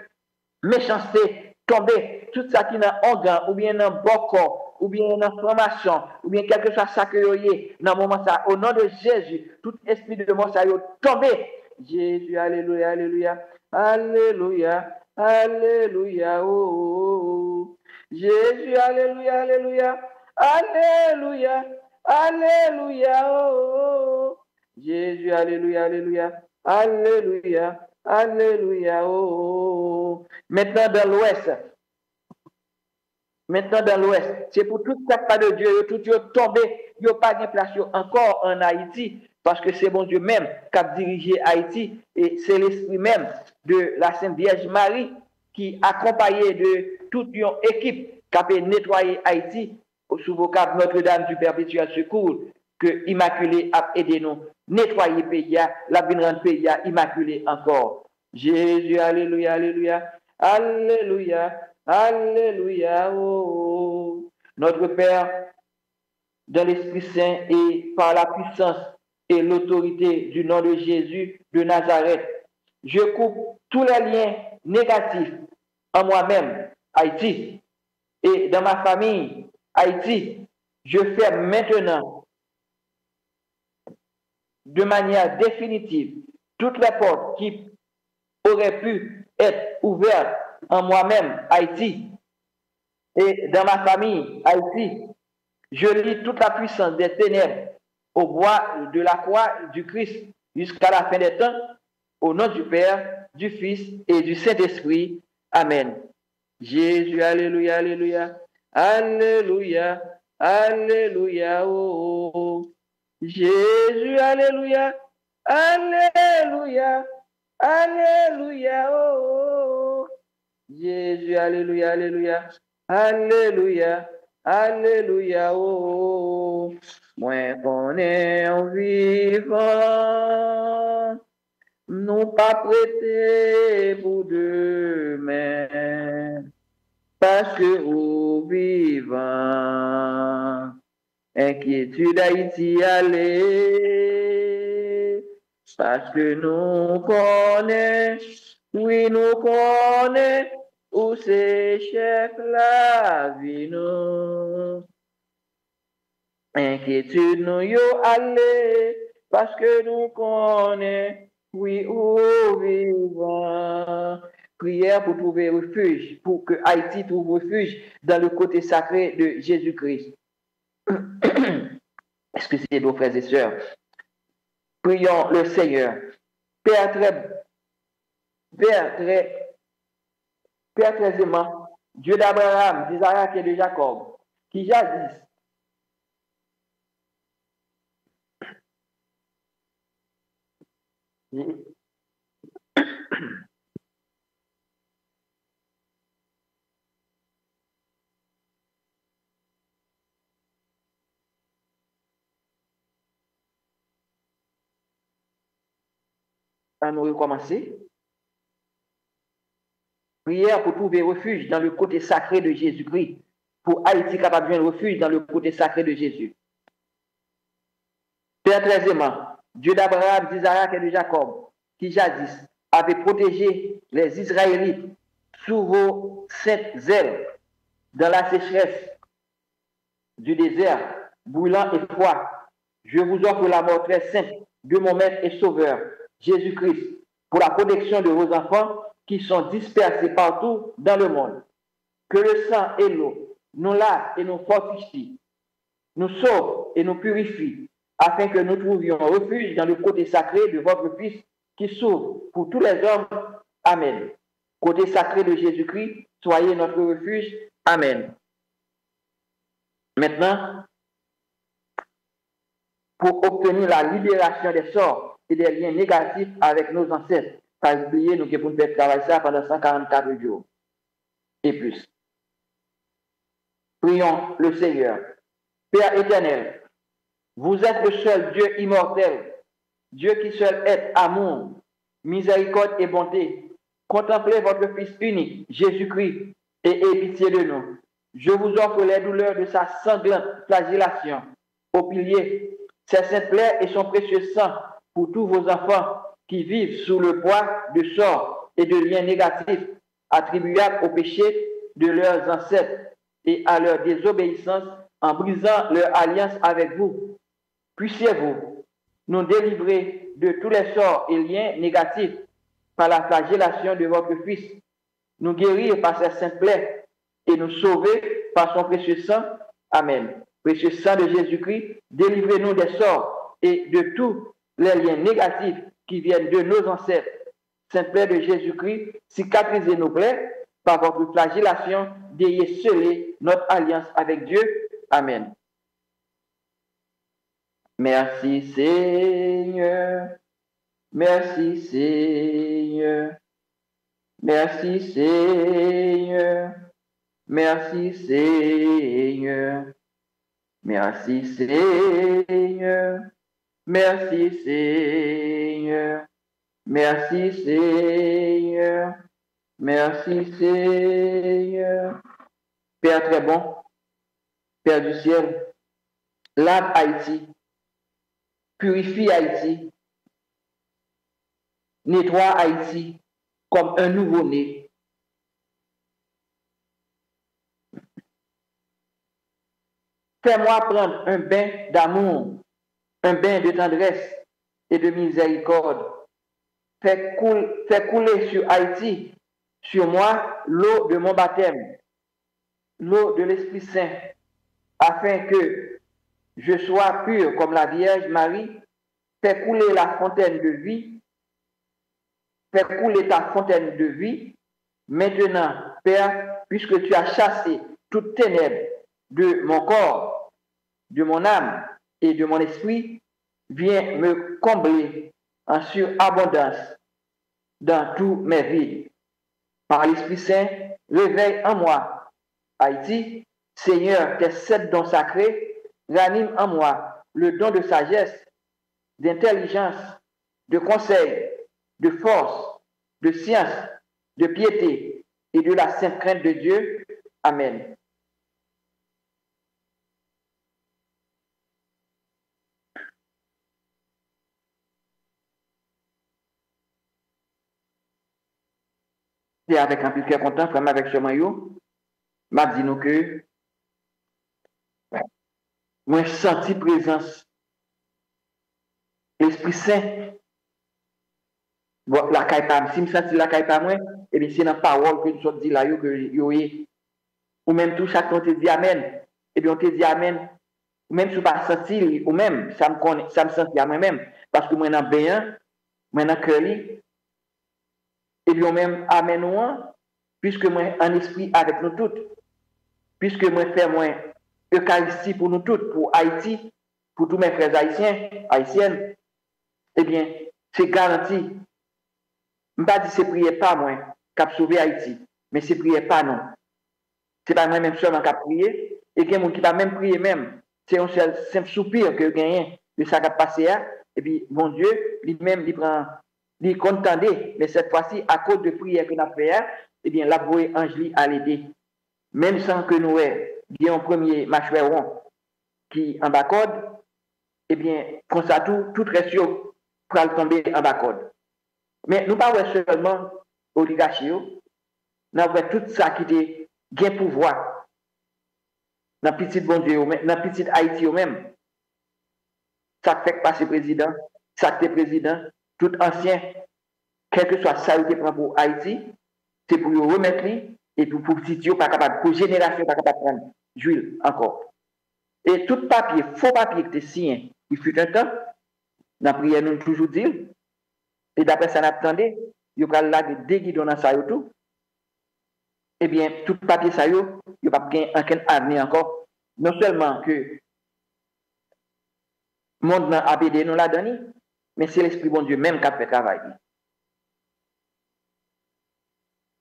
méchanceté, tomber, tout ça qui est dans organe, ou bien dans bocor, ou bien dans formation, ou bien quelque chose ça que y dans le moment ça, au nom de Jésus, tout esprit de mort ça y tomber. Jésus, alléluia, alléluia, alléluia, alléluia, oh. Jésus, alléluia, alléluia. Alléluia, alléluia, oh. Jésus, alléluia, alléluia, alléluia, alléluia, oh. Maintenant dans l'ouest, c'est pour tout ça pas de Dieu, tout tombé, il n'y a pas de place encore en Haïti, parce que c'est bon Dieu même qui a dirigé Haïti, et c'est l'esprit même de la Sainte Vierge Marie qui, accompagné de toute une équipe qui a nettoyé Haïti, sous vocable Notre-Dame du Perpétuel Secours, que Immaculée a aidé nous, nettoyer le pays, la rendre pays immaculé encore. Jésus, alléluia, alléluia, alléluia, alléluia, oh. Notre Père, dans l'Esprit Saint et par la puissance et l'autorité du nom de Jésus de Nazareth, je coupe tous les liens négatifs en moi-même, Haïti, et dans ma famille, Haïti, je ferme maintenant de manière définitive toutes les portes qui auraient pu être ouvertes en moi-même, Haïti, et dans ma famille, Haïti. Je lie toute la puissance des ténèbres au bois de la croix du Christ jusqu'à la fin des temps, au nom du Père, du Fils et du Saint-Esprit. Amen. Jésus, alléluia, alléluia, alléluia, alléluia, oh, oh. Jésus, alléluia, alléluia, alléluia, oh, oh. Jésus, alléluia, alléluia, alléluia, alléluia, oh, oh. Moi qu'on est en vivant, nous pas prêter pour demain, parce que au vivant, inquiétude Haïti aller, parce que nous connaissons, oui nous connaissons, où c'est chef la vie nous. Inquiétude nous yo aller, parce que nous connaissons, oui où vivant. Prière pour trouver refuge, pour que Haïti trouve refuge dans le côté sacré de Jésus-Christ. Excusez-nous, frères et sœurs. Prions le Seigneur. Père très aimant, Dieu d'Abraham, d'Isaac et de Jacob, qui jadis à nous recommencer. Prière pour trouver refuge dans le côté sacré de Jésus-Christ. Pour Haïti capable de trouver refuge dans le côté sacré de Jésus. Père très aimant, Dieu d'Abraham, d'Isaac et de Jacob, qui jadis avait protégé les Israélites sous vos saintes ailes dans la sécheresse du désert, brûlant et froid. Je vous offre la mort très sainte de mon Maître et Sauveur, Jésus-Christ, pour la protection de vos enfants qui sont dispersés partout dans le monde. Que le sang et l'eau nous lavent et nous fortifient, nous sauvent et nous purifient, afin que nous trouvions refuge dans le côté sacré de votre Fils qui s'ouvre pour tous les hommes. Amen. Côté sacré de Jésus-Christ, soyez notre refuge. Amen. Maintenant, pour obtenir la libération des sorts et des liens négatifs avec nos ancêtres, pas oublier, nous pouvons faire travailler ça pendant 144 jours et plus. Prions le Seigneur. Père éternel, vous êtes le seul Dieu immortel, Dieu qui seul est amour, miséricorde et bonté. Contemplez votre Fils unique, Jésus-Christ, et ayez pitié de nous. Je vous offre les douleurs de sa sanglante flagellation au pilier, ses saintes plaies et son précieux sang pour tous vos enfants qui vivent sous le poids de sorts et de liens négatifs attribuables au péché de leurs ancêtres et à leur désobéissance en brisant leur alliance avec vous. Puissiez-vous nous délivrer de tous les sorts et liens négatifs par la flagellation de votre Fils, nous guérir par ses saintes plaies et nous sauver par son précieux sang. Amen. Précieux sang de Jésus-Christ, délivrez-nous des sorts et de tous les liens négatifs qui viennent de nos ancêtres. Sainte plaie de Jésus-Christ, cicatrisez nos plaies par votre flagellation, d'ayez scellé notre alliance avec Dieu. Amen. Merci Seigneur, merci Seigneur, merci Seigneur, merci Seigneur, merci Seigneur, merci Seigneur, merci Seigneur, merci Seigneur. Père très bon, Père du ciel, lave Haïti, purifie Haïti, nettoie Haïti comme un nouveau-né. Fais-moi prendre un bain d'amour, un bain de tendresse et de miséricorde. Fais couler sur Haïti, sur moi, l'eau de mon baptême, l'eau de l'Esprit Saint, afin que je sois pur comme la Vierge Marie. Fais couler la fontaine de vie, fais couler ta fontaine de vie. Maintenant, Père, puisque tu as chassé toute ténèbres de mon corps, de mon âme et de mon esprit, viens me combler en surabondance dans tous mes vies. Par l'Esprit Saint, réveille en moi, Haïti, Seigneur, tes 7 dons sacrés, ranime en moi le don de sagesse, d'intelligence, de conseil, de force, de science, de piété et de la sainte crainte de Dieu. Amen. Et avec un peu content, vraiment avec ce maillot, m'a dit nous que moi senti présence l'Esprit Saint. Bon, la caille pas, si je sens la caille pas moi, et bien c'est dans la parole que nous sommes dit là, que yo ou même tout chaque on te dit amen, et bien on te dit amen, même si je ne pas senti, ou même, ça me sentit à moi-même, parce que moi, je suis bien, moi, je suis cœur, et puis, même, amène-nous, puisque moi, en esprit avec nous toutes, puisque moi, fais moi, Eucharistie pour nous toutes, pour Haïti, pour tous mes frères haïtiens, haïtiennes, eh bien, c'est garanti. Je ne pas dire que c'est prier pas moi, qui a sauvé Haïti, mais c'est prier pas non. C'est pas moi-même seulement qui a prié, et qu'il y a des gens qui ne même prier même. C'est un seul simple soupir que gagne de ça qui a passé là, et puis, mon Dieu, lui-même, il prend, il contendait, mais cette fois-ci, à cause de prière que nous avons fait, eh bien, la voix Angélie à l'aider. Même sans que nous ayons un premier machoueron qui en bas code, eh bien, comme ça, tout reste pour tomber en bas code. Mais nous ne parlons pas seulement oligarchie, nous avons tout ça qui est gain pouvoir dans le petit bon Dieu, dans le petit Haïti même. Ça fait passer président, ça fait président, tout ancien, quel que soit ça qui prend pour Haïti, c'est pour le remettre et pour petit pas capable, pour génération pas capable de prendre d'huile encore. Et tout papier, faux papier que tu signé, il fut un temps, dans la prière, nous toujours dire, et d'après ça, nous attendons, il y a là des guidons dans ça et tout. Eh bien, tout papier ça, il n'y a pas aucun avenir encore. Non seulement que le monde n'a pas aidé nous l'a donné, mais c'est l'Esprit bon Dieu même qui a fait le travail.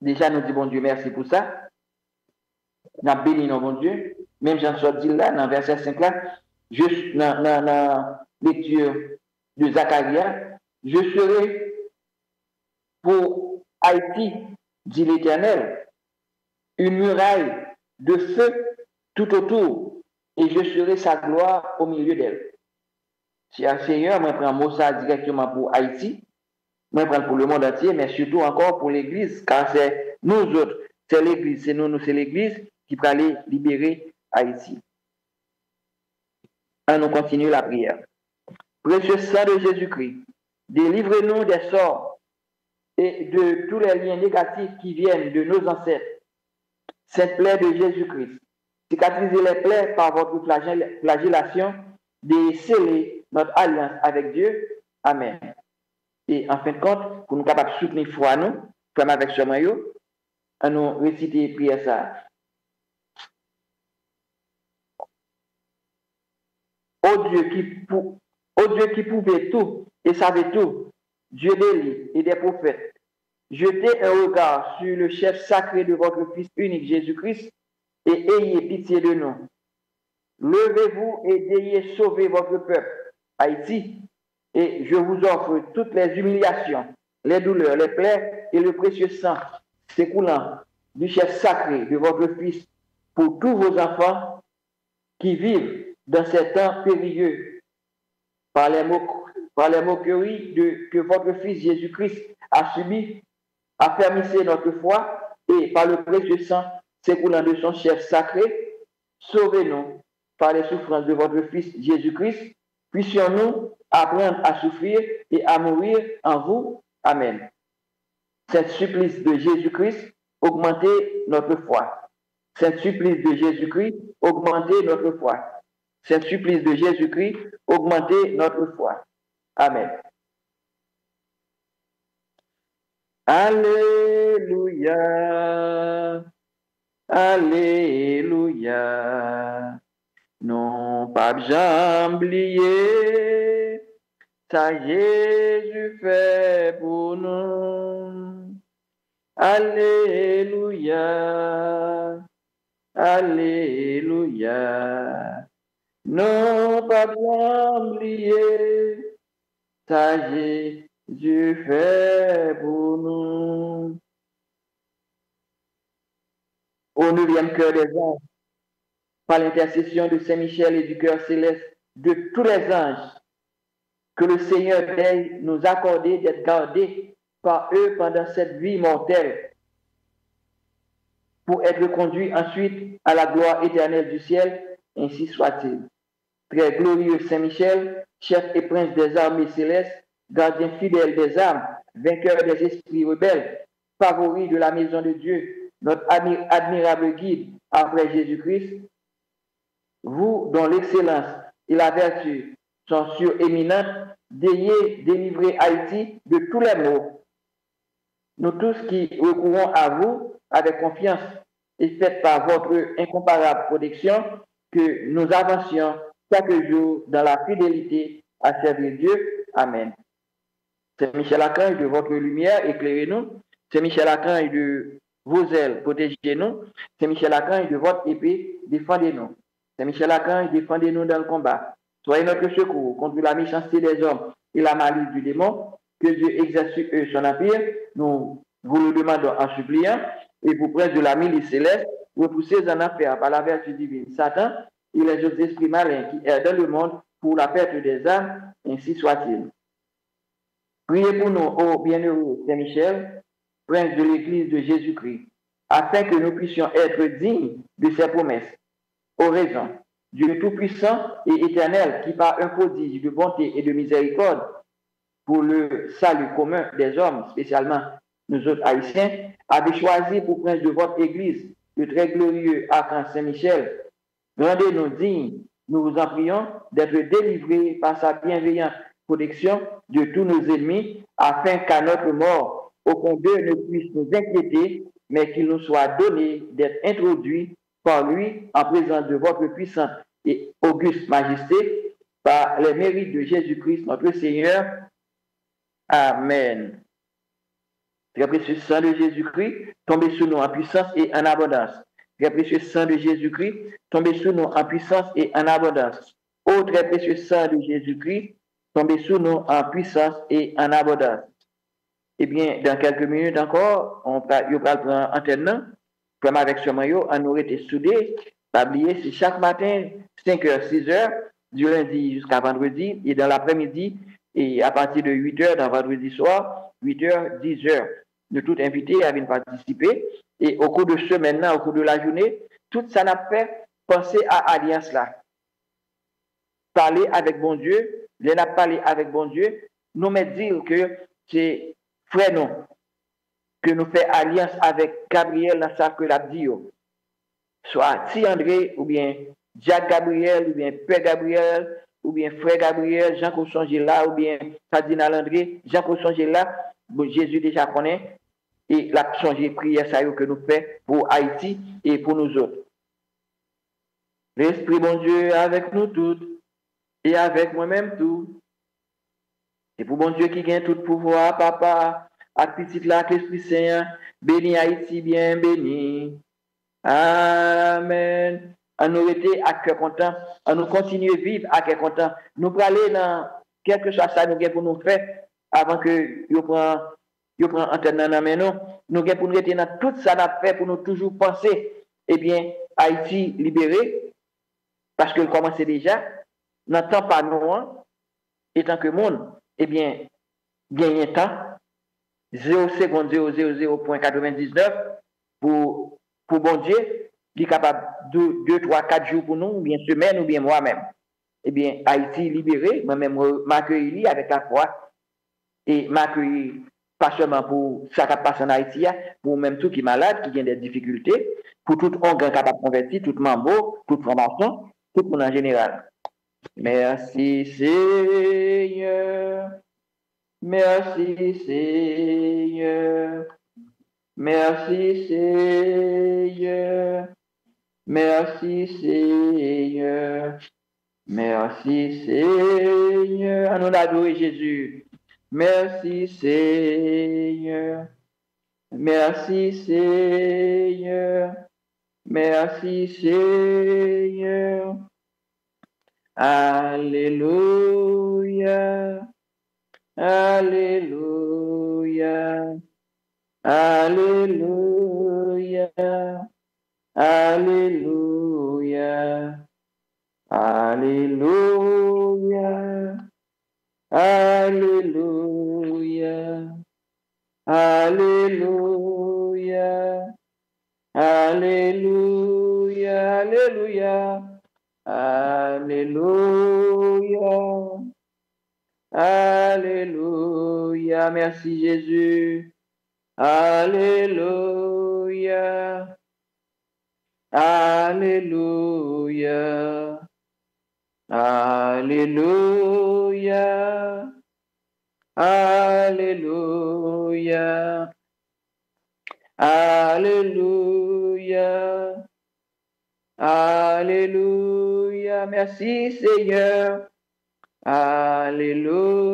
Déjà, nous disons bon Dieu, merci pour ça. Nous avons béni nos bon Dieu. Même Jean-Claude dit là, dans le verset 5 là, juste dans la lecture de Zacharia, je serai pour Haïti, dit l'Éternel, une muraille de feu tout autour, et je serai sa gloire au milieu d'elle. Si un Seigneur, moi, prends mot ça directement pour Haïti, moi, prends pour le monde entier, mais surtout encore pour l'Église, car c'est nous autres, c'est l'Église, c'est nous, c'est l'Église qui peut aller libérer Haïti. Nous continuons la prière. Précieux sang de Jésus-Christ, délivre-nous des sorts et de tous les liens négatifs qui viennent de nos ancêtres. Cette plaie de Jésus-Christ, cicatrisez les plaies par votre flagellation, déceler notre alliance avec Dieu. Amen. Et en fin de compte, pour nous capables de soutenir foi nous, comme avec ce maillot, à nous réciter prière ça. Ô Dieu qui pouvait tout et savait tout, Dieu d'Élie et des prophètes, jetez un regard sur le chef sacré de votre Fils unique Jésus-Christ et ayez pitié de nous. Levez-vous et daignez sauver votre peuple, Haïti, et je vous offre toutes les humiliations, les douleurs, les plaies et le précieux sang s'écoulant du chef sacré de votre Fils pour tous vos enfants qui vivent dans ces temps périlleux par les moqueries que votre Fils Jésus-Christ a subi. Affermissez notre foi et par le précieux sang s'écoulant de son chef sacré, sauvez-nous par les souffrances de votre Fils Jésus-Christ. Puissions-nous apprendre à souffrir et à mourir en vous. Amen. Saint supplice de Jésus-Christ, augmentez notre foi. Saint supplice de Jésus-Christ, augmentez notre foi. Saint supplice de Jésus-Christ, augmentez notre foi. Amen. Alléluia. Alléluia. Non pas oublier, ça Jésus fait pour nous. Alléluia. Alléluia. Non pas oublier, ça Jésus fait pour nous. Au 9e cœur des anges, par l'intercession de Saint-Michel et du cœur céleste, de tous les anges, que le Seigneur veuille nous accorder d'être gardés par eux pendant cette vie mortelle, pour être conduits ensuite à la gloire éternelle du ciel, ainsi soit-il. Très glorieux Saint-Michel, chef et prince des armées célestes, gardien fidèle des âmes, vainqueur des esprits rebelles, favori de la maison de Dieu, notre admirable guide après Jésus-Christ, vous dont l'excellence et la vertu sont suréminentes, d'ayez délivré Haïti de tous les maux. Nous tous qui recourons à vous avec confiance et faites par votre incomparable protection que nous avancions chaque jour dans la fidélité à servir Dieu. Amen. C'est Michel Archange de votre lumière, éclairez-nous. C'est Michel Archange de vos ailes, protégez-nous. C'est Michel Archange de votre épée, défendez-nous. C'est Michel Archange, défendez-nous dans le combat. Soyez notre secours contre la méchanceté des hommes et la malice du démon. Que Dieu exerce sur eux son empire. Nous vous le demandons en suppliant. Et vous, prince de la milice céleste, repoussez en affaire par la vertu divine Satan et les autres esprits malins qui errent dans le monde pour la perte des âmes, ainsi soit-il. Priez pour nous, ô bienheureux Saint Michel, prince de l'Église de Jésus-Christ, afin que nous puissions être dignes de ses promesses. Oraison, Dieu Tout-Puissant et Éternel, qui par un prodige de bonté et de miséricorde, pour le salut commun des hommes, spécialement nous autres Haïtiens, avez choisi pour prince de votre Église le très glorieux archange Saint-Michel. Rendez-nous dignes, nous vous en prions, d'être délivrés par sa bienveillante protection de tous nos ennemis, afin qu'à notre mort, aucun d'eux ne puisse nous inquiéter, mais qu'il nous soit donné d'être introduits par lui en présence de votre puissante et auguste majesté, par les mérites de Jésus-Christ, notre Seigneur. Amen. Très précieux sang de Jésus-Christ, tombez sur nous en puissance et en abondance. Très précieux sang de Jésus-Christ, tombez sur nous en puissance et en abondance. Ô très précieux sang de Jésus-Christ, tombez sur nous en puissance et en abondance. Eh bien, dans quelques minutes encore, on va prendre antenne, comme avec ce maillot, on aurait été soudés, pas oublier, c'est chaque matin, 5h, 6h, du lundi jusqu'à vendredi, et dans l'après-midi, et à partir de 8h dans vendredi soir, 8h, 10h. Nous tous invités à venir participer. Et au cours de ce maintenant, au cours de la journée, tout ça n'a fait penser à Alliance là. Parler avec bon Dieu, les n'a parlé avec bon Dieu, nous me dire que c'est frère nous, que nous fait alliance avec Gabriel dans ça que l'a dit. Soit Ti André, ou bien Jacques Gabriel, ou bien Père Gabriel, ou bien Frère Gabriel, Jean Cossongé là, ou bien Cardinal André, Jean Cossongé là, bon, Jésus déjà connaît, et la changé prière ça que nous faisons pour Haïti et pour nous autres. L'Esprit bon Dieu avec nous tous, et avec moi-même tout. C'est pour bon Dieu qui gagne tout pouvoir, papa, à petit là, l'Esprit Saint, béni Haïti, bien béni. Amen. On nous était à cœur content, on nous continue à vivre à cœur content. Nous pour aller dans quelque chose ça nous pour nous faire avant que nous prend antenne dans main nous pour nous rester dans tout ça n'a fait pour nous toujours penser bien Haïti libéré parce que commence déjà n'entend pas nous étant que monde bien gagner temps 0 seconde 0,000.99 pour bon Dieu, il est capable de 2, 3, 4 jours pour nous, ou bien semaine, ou bien moi-même. Eh bien, Haïti libéré, moi-même m'accueillir avec la foi et m'accueillir pas seulement pour ça qui passe en Haïti, pour même tout qui est malade, qui a des difficultés, pour tout organe capable de convertir, tout membre, toute formation, tout le monde en général. Merci Seigneur. Merci Seigneur. Merci Seigneur. Merci Seigneur. Merci Seigneur. À nous adorer Jésus. Merci Seigneur. Merci Seigneur. Merci Seigneur. Alléluia. Alléluia. Alléluia. Alléluia. Alléluia. Alléluia. Alléluia. Alléluia. Alléluia. Alléluia. Merci Jésus. Alléluia. Alléluia. Alléluia. Alléluia. Alléluia. Alléluia. Merci Seigneur. Alléluia.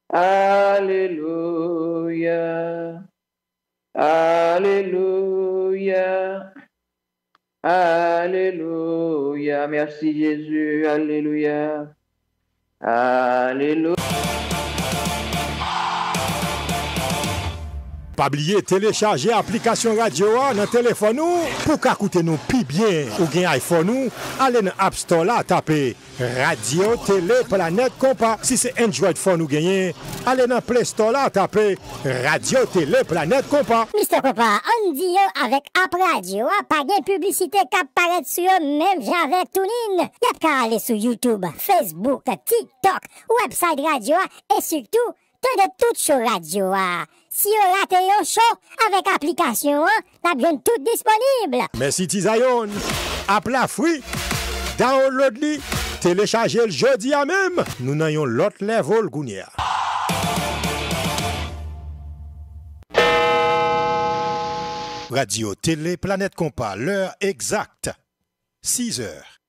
Alléluia. Alléluia. Alléluia. Merci Jésus. Alléluia. Alléluia. Pas oublier télécharger l'application radio dans le téléphone pour qu'écouter nous plus bien ou bien iPhone nous allez dans App Store là taper Radio Télé Planète Compas. Si c'est Android phone ou gagné allez dans Play Store là taper Radio Télé Planète Compas. Mr. Compas, on dit avec App Radio pas de publicité qui apparaît sur même j'avec TuneIn. Y a qu'à aller sur YouTube, Facebook, TikTok, website radio et surtout de toutes show radio. Si vous ratez un show avec application, la bien tout disponible. Merci Tizayon. App la free. Download li. Téléchargez le jeudi à même. Nous n'ayons l'autre level gounia. Radio Télé Planète Compas, l'heure exacte. 6 heures.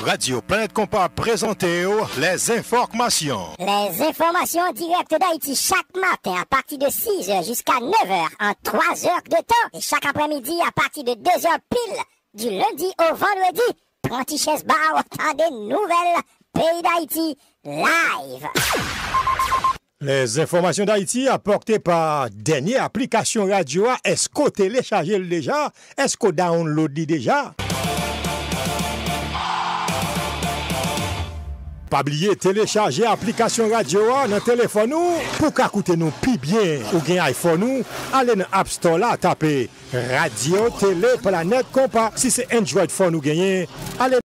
Radio Planète Compas présenté les informations. Les informations directes d'Haïti chaque matin à partir de 6h jusqu'à 9h en 3 heures de temps. Et chaque après-midi à partir de 2h pile du lundi au vendredi. Prantiches Bar, autant de nouvelles pays d'Haïti live. Les informations d'Haïti apportées par dernière application radio. Est-ce qu'on télécharge déjà? Est-ce qu'on download déjà? Pas oublier télécharger l'application radio dans le téléphone pour qu'écouter nous plus bien ou bien iPhone nous allez dans App Store là taper Radio Télé Planète Compas. Si c'est Android phone ou gagné allez